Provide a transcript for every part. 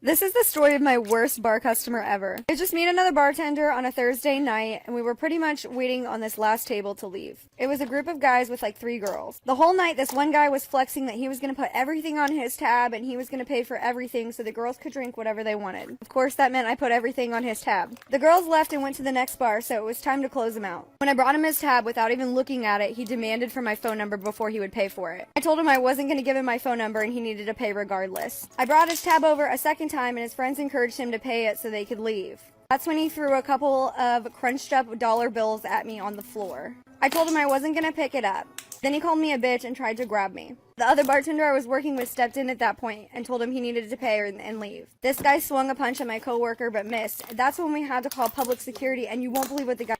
This is the story of my worst bar customer ever. It was just me and another bartender on a Thursday night, and we were pretty much waiting on this last table to leave. It was a group of guys with like 3 girls. The whole night, this one guy was flexing that he was going to put everything on his tab, and he was going to pay for everything so the girls could drink whatever they wanted. Of course, that meant I put everything on his tab. The girls left and went to the next bar, so it was time to close him out. When I brought him his tab without even looking at it, he demanded for my phone number before he would pay for it. I told him I wasn't going to give him my phone number and he needed to pay regardless. I brought his tab over a second time, and his friends encouraged him to pay it so they could leave. That's when he threw a couple of crunched up dollar bills at me on the floor. I told him I wasn't gonna pick it up. Then he called me a bitch and tried to grab me. The other bartender I was working with stepped in at that point and told him he needed to pay and leave. This guy swung a punch at my coworker but missed. That's when we had to call public security, and you won't believe what the guy...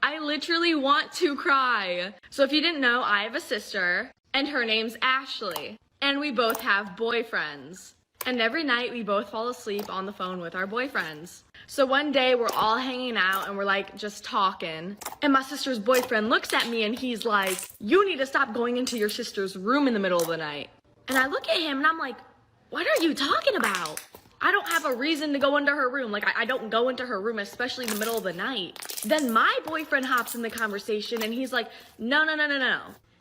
I literally want to cry. So if you didn't know, I have a sister, and her name's Ashley. And we both have boyfriends. And every night we both fall asleep on the phone with our boyfriends. So one day we're all hanging out and we're like just talking. And my sister's boyfriend looks at me and he's like, "You need to stop going into your sister's room in the middle of the night." And I look at him and I'm like, "What are you talking about? I don't have a reason to go into her room. Like, I don't go into her room, especially in the middle of the night." Then my boyfriend hops in the conversation and he's like, no.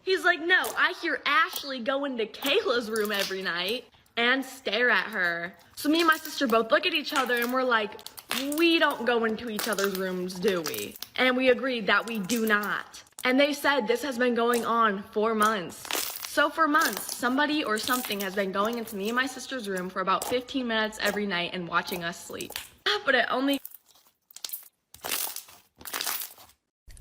He's like, "No, I hear Ashley go into Kayla's room every night and stare at her." So me and my sister both look at each other and we're like, we don't go into each other's rooms, do we? And we agreed that we do not. And they said this has been going on for months. So for months, somebody or something has been going into me and my sister's room for about 15 minutes every night and watching us sleep. But it only...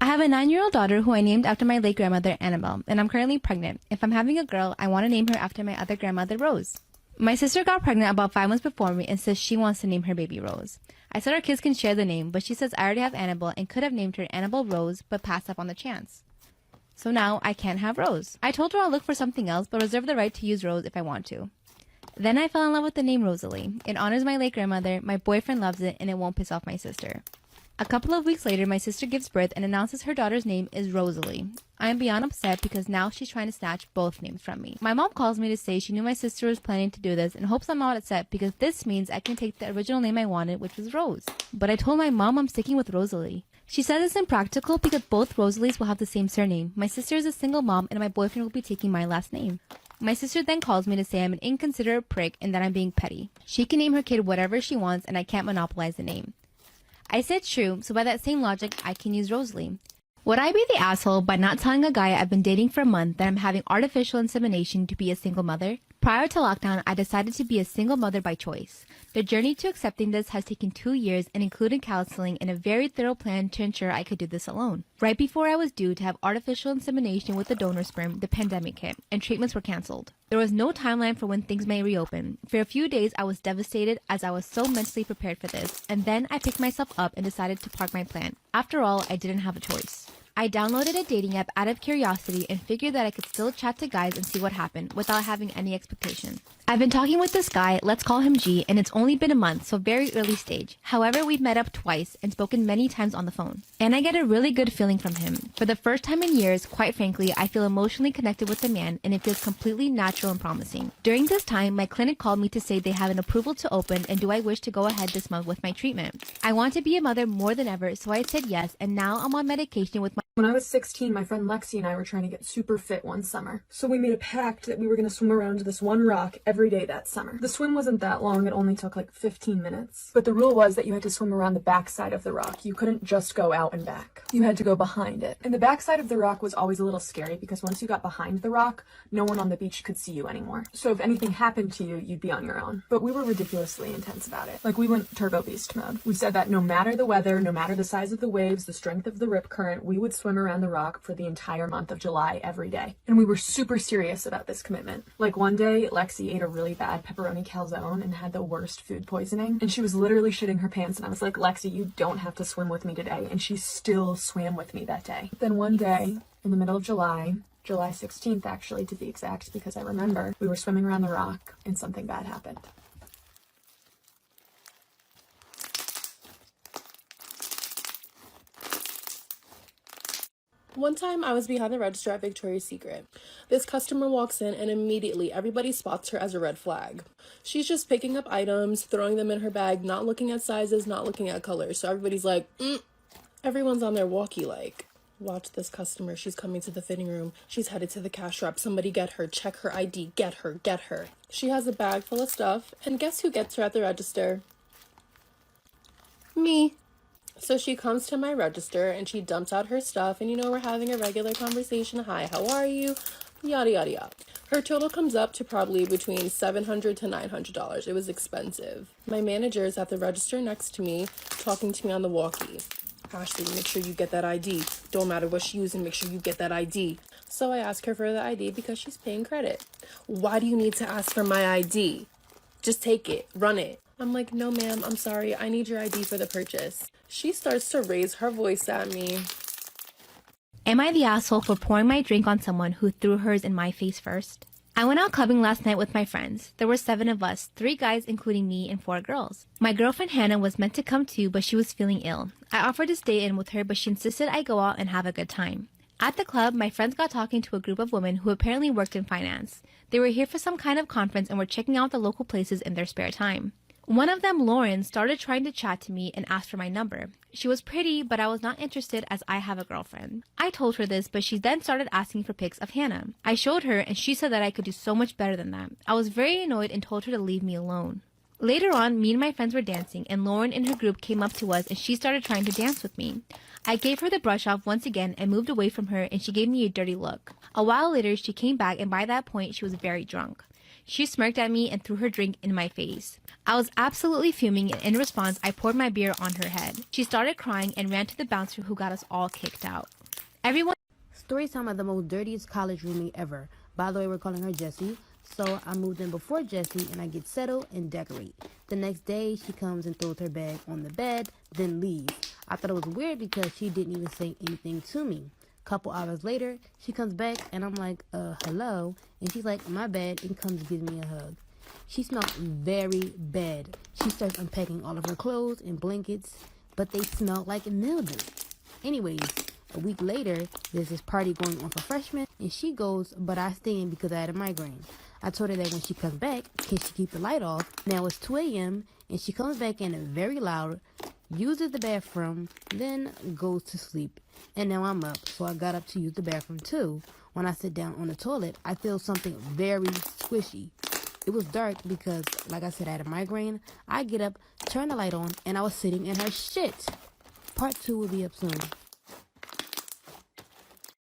I have a 9-year-old daughter who I named after my late grandmother, Annabelle, and I'm currently pregnant. If I'm having a girl, I want to name her after my other grandmother, Rose. My sister got pregnant about 5 months before me and says she wants to name her baby Rose. I said our kids can share the name, but she says I already have Annabelle and could have named her Annabelle Rose, but passed up on the chance. So now I can't have Rose. I told her I'll look for something else, but reserve the right to use Rose if I want to. Then I fell in love with the name Rosalie. It honors my late grandmother, my boyfriend loves it, and it won't piss off my sister. A couple of weeks later, my sister gives birth and announces her daughter's name is Rosalie. I am beyond upset because now she's trying to snatch both names from me. My mom calls me to say she knew my sister was planning to do this and hopes I'm not upset because this means I can take the original name I wanted, which was Rose. But I told my mom I'm sticking with Rosalie. She said it's impractical because both Rosalies will have the same surname. My sister is a single mom and my boyfriend will be taking my last name. My sister then calls me to say I'm an inconsiderate prick and that I'm being petty. She can name her kid whatever she wants and I can't monopolize the name. I said true, so by that same logic, I can use Rosalie. Would I be the asshole by not telling a guy I've been dating for a month that I'm having artificial insemination to be a single mother? Prior to lockdown, I decided to be a single mother by choice. The journey to accepting this has taken 2 years and included counseling and a very thorough plan to ensure I could do this alone. Right before I was due to have artificial insemination with the donor sperm, the pandemic hit, and treatments were canceled. There was no timeline for when things may reopen. For a few days, I was devastated as I was so mentally prepared for this, and then I picked myself up and decided to park my plan. After all, I didn't have a choice. I downloaded a dating app out of curiosity and figured that I could still chat to guys and see what happened without having any expectation. I've been talking with this guy, let's call him G, and it's only been a month, so very early stage. However, we've met up twice and spoken many times on the phone. And I get a really good feeling from him. For the first time in years, quite frankly, I feel emotionally connected with the man and it feels completely natural and promising. During this time, my clinic called me to say they have an approval to open and do I wish to go ahead this month with my treatment. I want to be a mother more than ever, so I said yes, and now I'm on medication with my... When I was 16, my friend Lexi and I were trying to get super fit one summer. So we made a pact that we were going to swim around this one rock every day that summer. The swim wasn't that long, it only took like 15 minutes. But the rule was that you had to swim around the backside of the rock. You couldn't just go out and back. You had to go behind it. And the backside of the rock was always a little scary because once you got behind the rock, no one on the beach could see you anymore. So if anything happened to you, you'd be on your own. But we were ridiculously intense about it. Like we went turbo beast mode. We said that no matter the weather, no matter the size of the waves, the strength of the rip current, we would swim around the rock for the entire month of July every day. And we were super serious about this commitment. Like one day, Lexi ate a really bad pepperoni calzone and had the worst food poisoning. And she was literally shitting her pants and I was like, Lexi, you don't have to swim with me today. And she still swam with me that day. Then one day, in the middle of July 16th actually to be exact because I remember, we were swimming around the rock and something bad happened. One time I was behind the register at Victoria's Secret. This customer walks in and immediately everybody spots her as a red flag. She's just picking up items, throwing them in her bag, not looking at sizes, not looking at colors. So everybody's like, everyone's on their walkie like, watch this customer. She's coming to the fitting room. She's headed to the cash wrap. Somebody get her. Check her ID. Get her. Get her. She has a bag full of stuff. And guess who gets her at the register? Me. So she comes to my register and she dumps out her stuff, and we're having a regular conversation. Hi, how are you? Yada, yada, yada. Her total comes up to probably between $700 to $900. It was expensive. My manager is at the register next to me, talking to me on the walkie. Ashley, make sure you get that ID. Don't matter what she's using, make sure you get that ID. So I ask her for the ID because she's paying credit. Why do you need to ask for my ID? Just take it, run it. I'm like, no ma'am, I'm sorry, I need your ID for the purchase. She starts to raise her voice at me. Am I the asshole for pouring my drink on someone who threw hers in my face first? I went out clubbing last night with my friends. There were 7 of us, 3 guys including me and 4 girls. My girlfriend Hannah was meant to come too, but she was feeling ill. I offered to stay in with her, but she insisted I go out and have a good time. At the club, my friends got talking to a group of women who apparently worked in finance. They were here for some kind of conference and were checking out the local places in their spare time. One of them, Lauren, started trying to chat to me and asked for my number. She was pretty, but I was not interested as I have a girlfriend. I told her this, but she then started asking for pics of Hannah. I showed her and she said that I could do so much better than that. I was very annoyed and told her to leave me alone. Later on, me and my friends were dancing and Lauren and her group came up to us and she started trying to dance with me. I gave her the brush off once again and moved away from her, and she gave me a dirty look. A while later, she came back and by that point, she was very drunk. She smirked at me and threw her drink in my face. I was absolutely fuming, and in response, I poured my beer on her head. She started crying and ran to the bouncer who got us all kicked out. Everyone. Storytime had the most dirtiest college roomie ever. By the way, we're calling her Jessie. So I moved in before Jessie and I get settled and decorate. The next day, she comes and throws her bag on the bed, then leaves. I thought it was weird because she didn't even say anything to me. Couple hours later, she comes back and I'm like, hello? And she's like, my bad, and comes give me a hug. She smelled very bad. She starts unpacking all of her clothes and blankets, but they smelled like mildew. Anyways, a week later, there's this party going on for freshmen, and she goes, but I stay in because I had a migraine. I told her that when she comes back, can she keep the light off? Now it's 2 a.m., and she comes back in very loud, uses the bathroom, then goes to sleep. And now I'm up, so I got up to use the bathroom too. When I sit down on the toilet, I feel something very squishy. It was dark because, like I said, I had a migraine. I get up, turn the light on, and I was sitting in her shit. Part 2 will be up soon.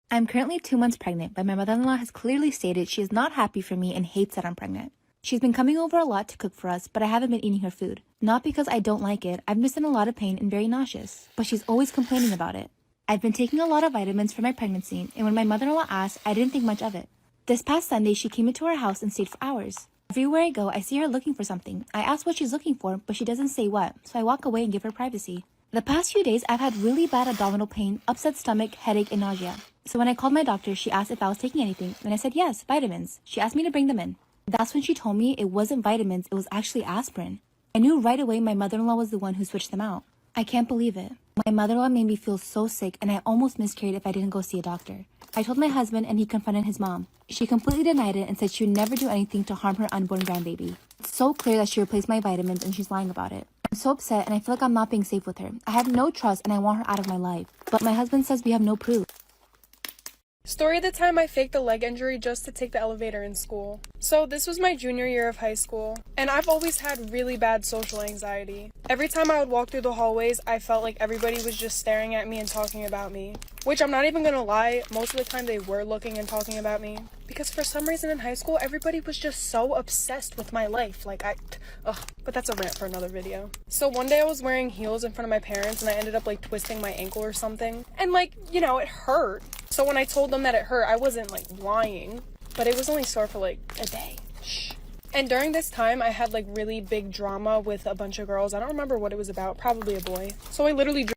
I'm currently 2 months pregnant, but my mother-in-law has clearly stated she is not happy for me and hates that I'm pregnant. She's been coming over a lot to cook for us, but I haven't been eating her food. Not because I don't like it, I've just in a lot of pain and very nauseous, but she's always complaining about it. I've been taking a lot of vitamins for my pregnancy, and when my mother-in-law asked, I didn't think much of it. This past Sunday, she came into our house and stayed for hours. Everywhere I go, I see her looking for something. I ask what she's looking for, but she doesn't say what, so I walk away and give her privacy. The past few days, I've had really bad abdominal pain, upset stomach, headache, and nausea. So when I called my doctor, she asked if I was taking anything, and I said yes, vitamins. She asked me to bring them in. That's when she told me it wasn't vitamins, it was actually aspirin. I knew right away my mother-in-law was the one who switched them out. I can't believe it. My mother-in-law made me feel so sick, and I almost miscarried if I didn't go see a doctor. I told my husband, and he confronted his mom. She completely denied it and said she would never do anything to harm her unborn grandbaby. It's so clear that she replaced my vitamins, and she's lying about it. I'm so upset, and I feel like I'm not being safe with her. I have no trust, and I want her out of my life. But my husband says we have no proof. Story of the time I faked a leg injury just to take the elevator in school. So this was my junior year of high school, and I've always had really bad social anxiety. Every time I would walk through the hallways, I felt like everybody was just staring at me and talking about me. Which I'm not even gonna lie, most of the time they were looking and talking about me. Because for some reason in high school, everybody was just so obsessed with my life. But that's a rant for another video. So one day I was wearing heels in front of my parents and I ended up twisting my ankle or something. And it hurt. So when I told them that it hurt, I wasn't lying, but it was only sore for a day. Shh. And during this time, I had really big drama with a bunch of girls. I don't remember what it was about, probably a boy. So I literally